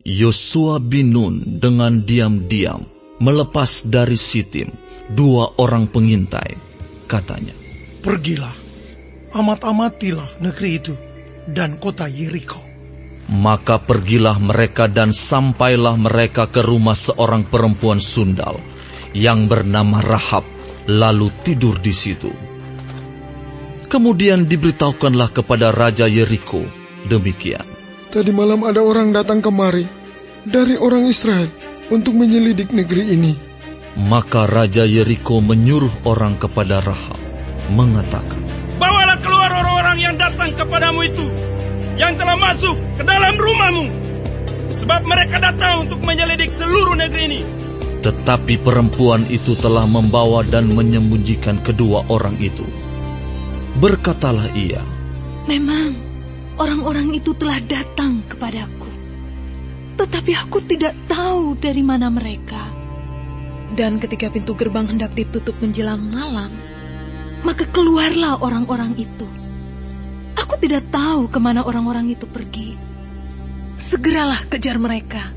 Yosua bin Nun dengan diam-diam melepas dari Sitim 2 orang pengintai. Katanya, "Pergilah, amat-amatilah negeri itu dan kota Yeriko." Maka pergilah mereka dan sampailah mereka ke rumah seorang perempuan sundal yang bernama Rahab, lalu tidur di situ. Kemudian diberitahukanlah kepada Raja Yeriko demikian. Tadi malam ada orang datang kemari dari orang Israel untuk menyelidik negeri ini. Maka Raja Yeriko menyuruh orang kepada Rahab, mengatakan, "Bawalah keluar orang-orang yang datang kepadamu itu, yang telah masuk ke dalam rumahmu, sebab mereka datang untuk menyelidik seluruh negeri ini." Tetapi perempuan itu telah membawa dan menyembunyikan kedua orang itu. Berkatalah ia, "Memang orang-orang itu telah datang kepadaku, tetapi aku tidak tahu dari mana mereka. Dan ketika pintu gerbang hendak ditutup menjelang malam, maka keluarlah orang-orang itu. Aku tidak tahu kemana orang-orang itu pergi. Segeralah kejar mereka.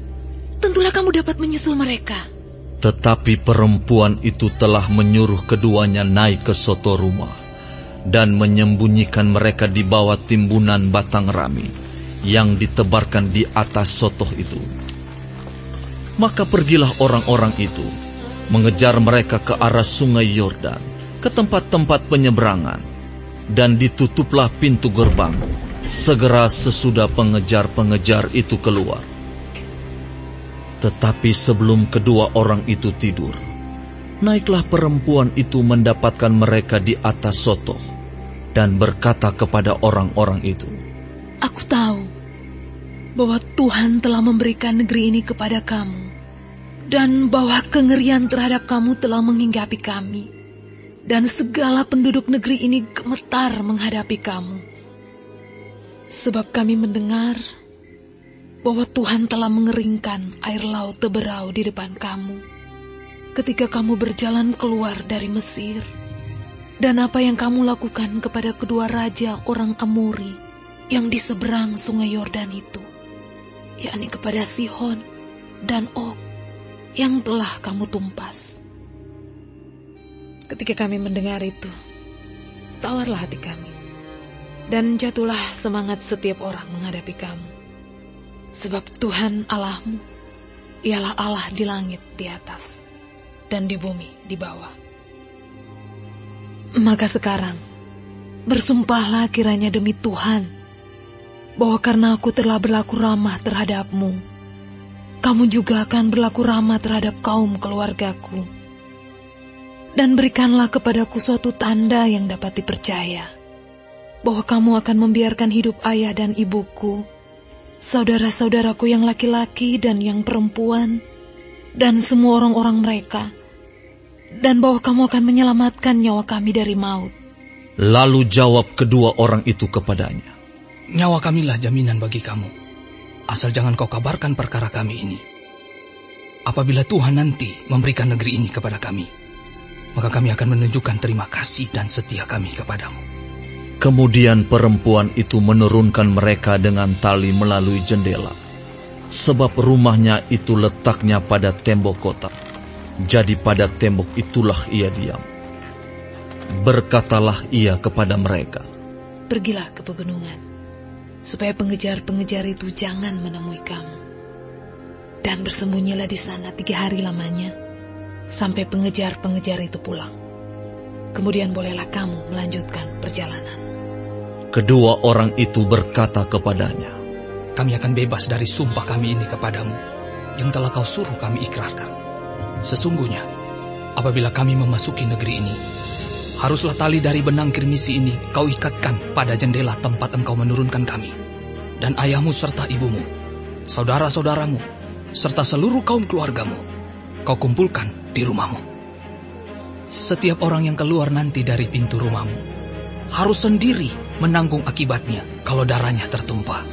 Tentulah kamu dapat menyusul mereka." Tetapi perempuan itu telah menyuruh keduanya naik ke soto rumah dan menyembunyikan mereka di bawah timbunan batang rami yang ditebarkan di atas sotoh itu. Maka pergilah orang-orang itu, mengejar mereka ke arah sungai Yordan, ke tempat-tempat penyeberangan, dan ditutuplah pintu gerbang, segera sesudah pengejar-pengejar itu keluar. Tetapi sebelum kedua orang itu tidur, naiklah perempuan itu mendapatkan mereka di atas sotoh, dan berkata kepada orang-orang itu, "Aku tahu bahwa Tuhan telah memberikan negeri ini kepada kamu, dan bahwa kengerian terhadap kamu telah menghinggapi kami, dan segala penduduk negeri ini gemetar menghadapi kamu. Sebab kami mendengar bahwa Tuhan telah mengeringkan air laut Teberau di depan kamu, ketika kamu berjalan keluar dari Mesir, dan apa yang kamu lakukan kepada kedua raja orang Amori yang di seberang sungai Yordan itu, yakni kepada Sihon dan Og, yang telah kamu tumpas. Ketika kami mendengar itu, tawarlah hati kami, dan jatuhlah semangat setiap orang menghadapi kamu. Sebab Tuhan Allahmu, ialah Allah di langit di atas, dan di bumi di bawah. Maka sekarang, bersumpahlah kiranya demi Tuhan, bahwa karena aku telah berlaku ramah terhadapmu, kamu juga akan berlaku ramah terhadap kaum keluargaku. Dan berikanlah kepadaku suatu tanda yang dapat dipercaya, bahwa kamu akan membiarkan hidup ayah dan ibuku, saudara-saudaraku yang laki-laki dan yang perempuan, dan semua orang-orang mereka, dan bahwa kamu akan menyelamatkan nyawa kami dari maut." Lalu jawab kedua orang itu kepadanya, "Nyawa kamilah jaminan bagi kamu, asal jangan kau kabarkan perkara kami ini. Apabila Tuhan nanti memberikan negeri ini kepada kami, maka kami akan menunjukkan terima kasih dan setia kami kepadamu." Kemudian perempuan itu menurunkan mereka dengan tali melalui jendela, sebab rumahnya itu letaknya pada tembok kota. Jadi pada tembok itulah ia diam. Berkatalah ia kepada mereka, "Pergilah ke pegunungan, supaya pengejar-pengejar itu jangan menemui kamu. Dan bersembunyilah di sana 3 hari lamanya, sampai pengejar-pengejar itu pulang. Kemudian bolehlah kamu melanjutkan perjalanan." Kedua orang itu berkata kepadanya, "Kami akan bebas dari sumpah kami ini kepadamu, yang telah kau suruh kami ikrarkan. Sesungguhnya, apabila kami memasuki negeri ini, haruslah tali dari benang kirmisi ini kau ikatkan pada jendela tempat engkau menurunkan kami, dan ayahmu serta ibumu, saudara-saudaramu, serta seluruh kaum keluargamu, kau kumpulkan di rumahmu. Setiap orang yang keluar nanti dari pintu rumahmu harus sendiri menanggung akibatnya kalau darahnya tertumpah.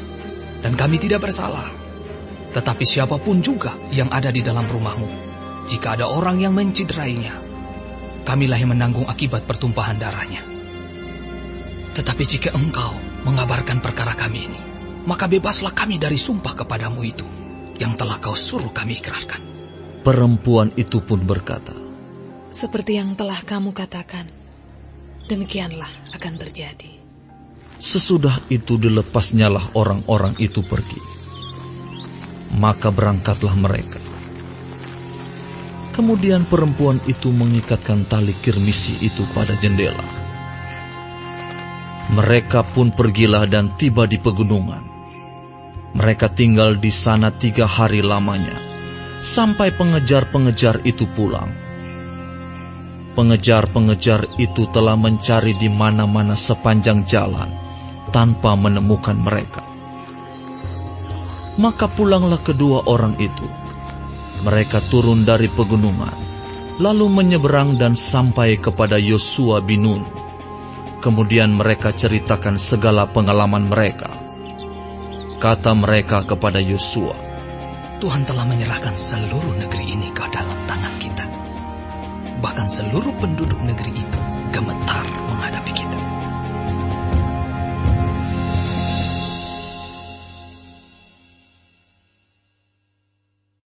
Dan kami tidak bersalah. Tetapi siapapun juga yang ada di dalam rumahmu, jika ada orang yang menciderainya, kamilah yang menanggung akibat pertumpahan darahnya. Tetapi jika engkau mengabarkan perkara kami ini, maka bebaslah kami dari sumpah kepadamu itu, yang telah kau suruh kami ikrarkan. Perempuan itu pun berkata, Seperti yang telah kamu katakan, demikianlah akan terjadi. Sesudah itu dilepasnyalah orang-orang itu pergi. Maka berangkatlah mereka. Kemudian perempuan itu mengikatkan tali kirmisi itu pada jendela. Mereka pun pergilah dan tiba di pegunungan. Mereka tinggal di sana 3 hari lamanya, sampai pengejar-pengejar itu pulang. Pengejar-pengejar itu telah mencari di mana-mana sepanjang jalan, tanpa menemukan mereka. Maka pulanglah kedua orang itu. Mereka turun dari pegunungan, lalu menyeberang dan sampai kepada Yosua bin Nun. Kemudian mereka ceritakan segala pengalaman mereka. Kata mereka kepada Yosua, Tuhan telah menyerahkan seluruh negeri ini ke dalam tangan kita. Bahkan seluruh penduduk negeri itu gemetar menghadapi